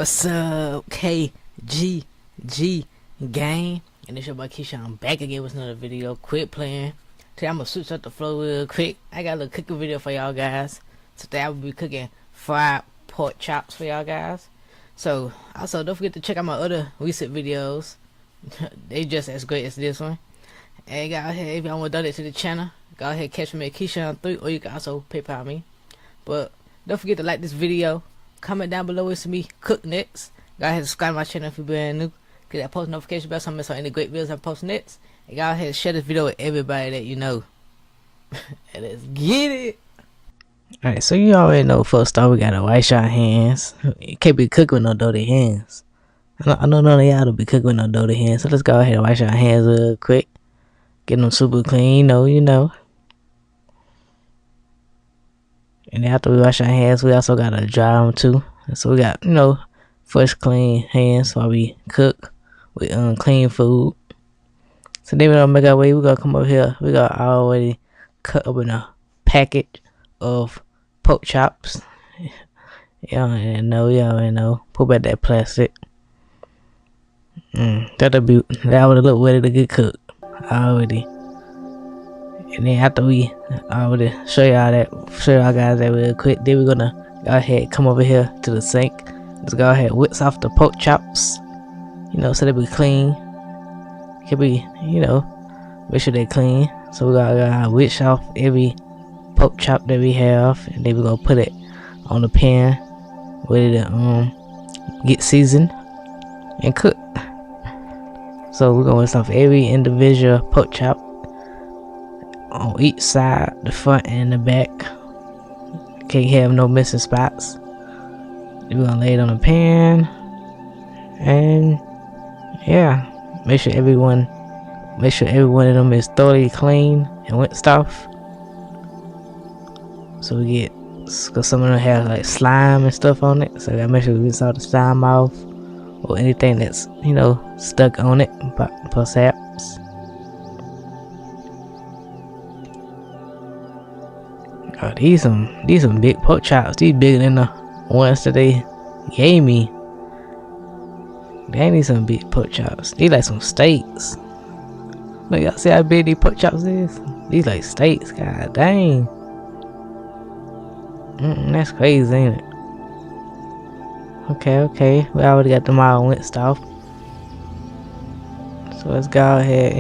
What's up, KGG gang? And it's your boy Keisha. I'm back again with another video. Quit playing. Today I'm gonna switch up the flow real quick. I got a little cooking video for y'all guys. Today I will be cooking fried pork chops for y'all guys. So also don't forget to check out my other recent videos. They just as great as this one. And go ahead, if y'all want to donate to the channel, go ahead catch me at Keisha on 3, or you can also PayPal me. But don't forget to like this video. Comment down below with me cook next. Go ahead and subscribe to my channel if you're brand new. Get that post notification bell so you don't miss on any great videos I post next. And go ahead and share this video with everybody that you know. And let's get it. Alright, so you already know first off we gotta wash our hands. You can't be cooking with no dirty hands. I know none of y'all don't be cooking with no dirty hands. So let's go ahead and wash our hands real quick. Get them super clean, you know. And after we wash our hands, we also gotta dry them too. So we got, fresh clean hands while we cook with unclean food. So then we're gonna make our way. We're gonna come over here. We got already cut up in a package of pork chops. Y'all already know. Put back that plastic. That would look ready to get cooked already. And then after we already show y'all guys that real quick, then we're gonna go ahead come over here to the sink. Let's go ahead whisk off the pork chops, so they be clean. Can be, make sure they clean. So we gotta whisk off every pork chop that we have, and then we're gonna put it on the pan, ready to get seasoned and cook. So we're gonna whisk off every individual pork chop on each side, the front and the back. Can't have no missing spots. We're gonna lay it on the pan, and yeah, make sure every one of them is thoroughly clean and rinsed off. So we get, cause some of them have like slime and stuff on it, so we gotta make sure we rinse all the slime off or anything that's stuck on it, perhaps. Oh, these some big pork chops. These bigger than the ones that they gave me. They need some big pork chops. These like some steaks. Look, y'all see how big these pork chops is? These like steaks. God dang. That's crazy, ain't it? Okay. We already got them all rinsed off. So let's go ahead,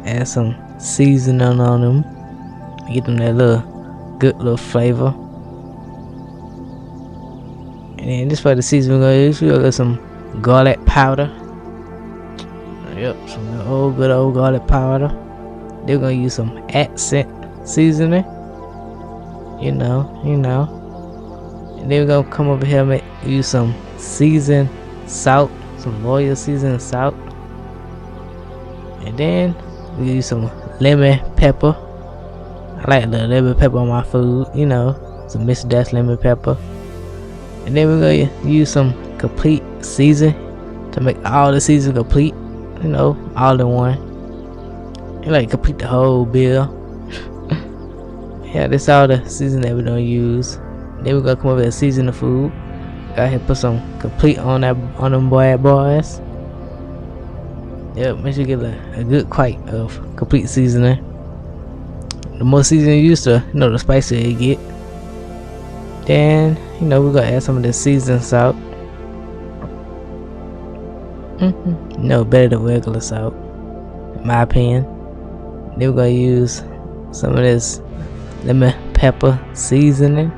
add some seasoning on them. Get them that good little flavor. And then this for the seasoning we're gonna use. We're gonna get some garlic powder. Yep, some good old garlic powder. Then we're gonna use some accent seasoning. You know. And then we're gonna come over here and use some seasoned salt, some royal seasoned salt. And then we use some lemon pepper. I like the lemon pepper on my food, some mixed dash lemon pepper. And then we're gonna use some complete season to make all the season complete, all in one. And complete the whole bill. Yeah, this all the season that we're gonna use. Then we're gonna come over and season the food. Go ahead and put some complete on them boys. Yep, make sure you get a good quite of complete seasoning. The more seasoning you use, the spicier you get. Then we're gonna add some of this seasoned salt. Better than regular salt, in my opinion. Then we're gonna use some of this lemon pepper seasoning.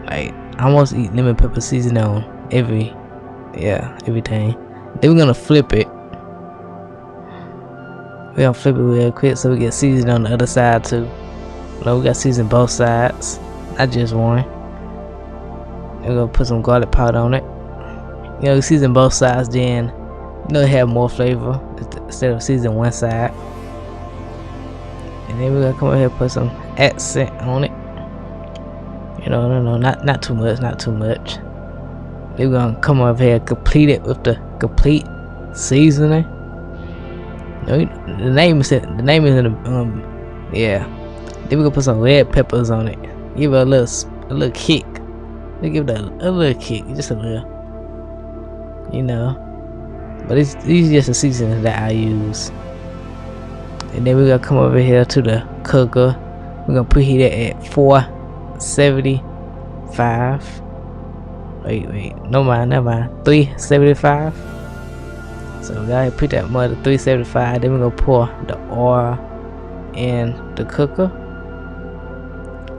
Like, I almost eat lemon pepper seasoning on everything. Then we're gonna flip it. We're gonna flip it real quick so we get seasoned on the other side too. We got seasoned both sides, not just one. We're gonna put some garlic powder on it. Season both sides, then it have more flavor instead of seasoning one side. And then we're gonna come over here and put some accent on it. Not too much. Then we're gonna come over here and complete it with the complete seasoning. The name is in the yeah. Then we're gonna put some red peppers on it. Give it a little kick. They give it a little kick, just a little, you know. But these just the seasonings that I use. And then we're gonna come over here to the cooker. We're gonna preheat it at 475. Wait, never mind, 375. So we gotta put that mother 375. Then we're gonna pour the oil in the cooker.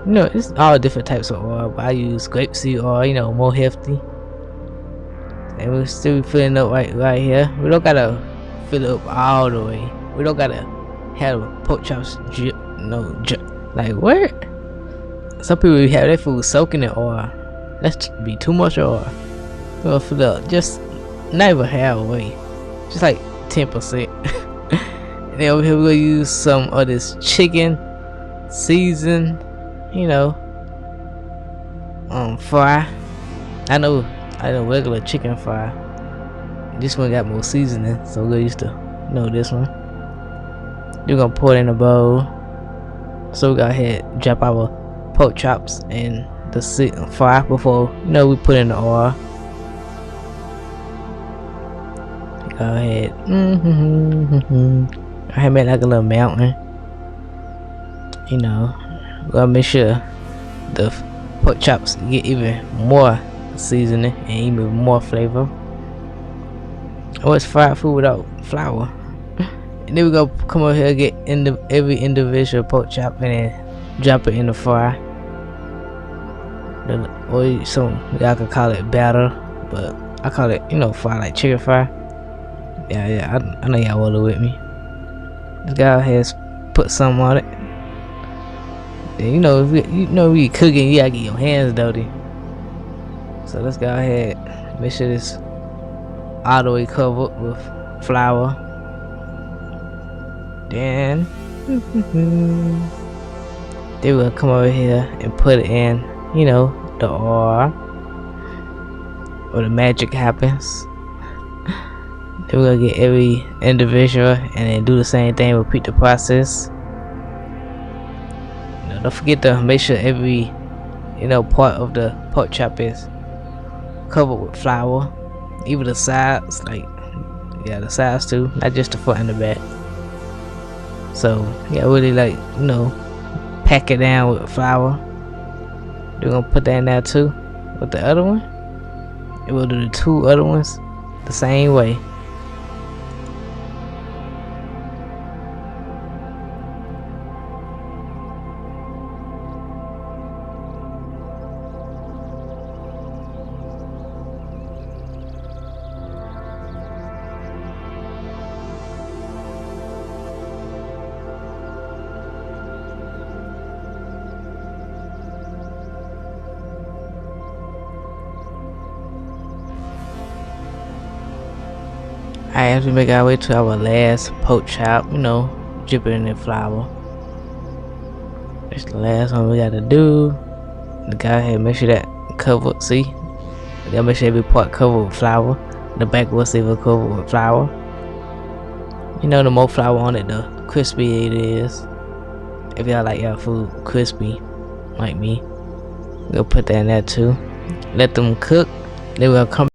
You know, it's all different types of oil, but I use grapeseed oil, you know, more hefty. And we'll still be filling up right here. We don't gotta fill it up all the way. We don't gotta have pork chops drip, like what? Some people have their food soaking in oil. That's be too much oil. We're gonna fill it up just not even halfway, just like 10%. And then over here we're gonna use some of this chicken season, you know, fry. I know regular chicken fry. This one got more seasoning, so we're used to know this one. You're gonna pour it in a bowl. So we go ahead, drop our pork chops in the fry before, you know, we put in the oil. Go ahead. I made like a little mountain. You know, we gotta make sure the pork chops get even more seasoning and even more flavor. What's fried food without flour? And then we go come over here, get every individual pork chop and then drop it in the fry. Or some y'all could call it batter, but I call it, you know, fry, like chicken fry. Yeah, I know y'all will with me. Just go ahead, put some on it. And you know, if you cooking, you gotta get your hands dirty. So let's go ahead, make sure this all the way covered with flour. Then we're gonna come over here and put it in, you know, the oil, where the magic happens. Then we're gonna get every individual and then do the same thing, repeat the process. You know, don't forget to make sure every, you know, part of the pork chop is covered with flour, even the sides, like, yeah, the sides too, not just the front and the back. So yeah, really, like, you know, pack it down with flour. We're gonna put that in there too with the other one, and we'll do the two other ones the same way. Alright, as we make our way to our last pork chop, you know, dip it in the flour. That's the last one we gotta do. Go ahead, make sure that covered. See, you gotta make sure every part covered with flour. The back was even covered with flour. You know, the more flour on it, the crispier it is. If y'all like y'all food crispy, like me, we'll put that in there too. Let them cook. Then we'll come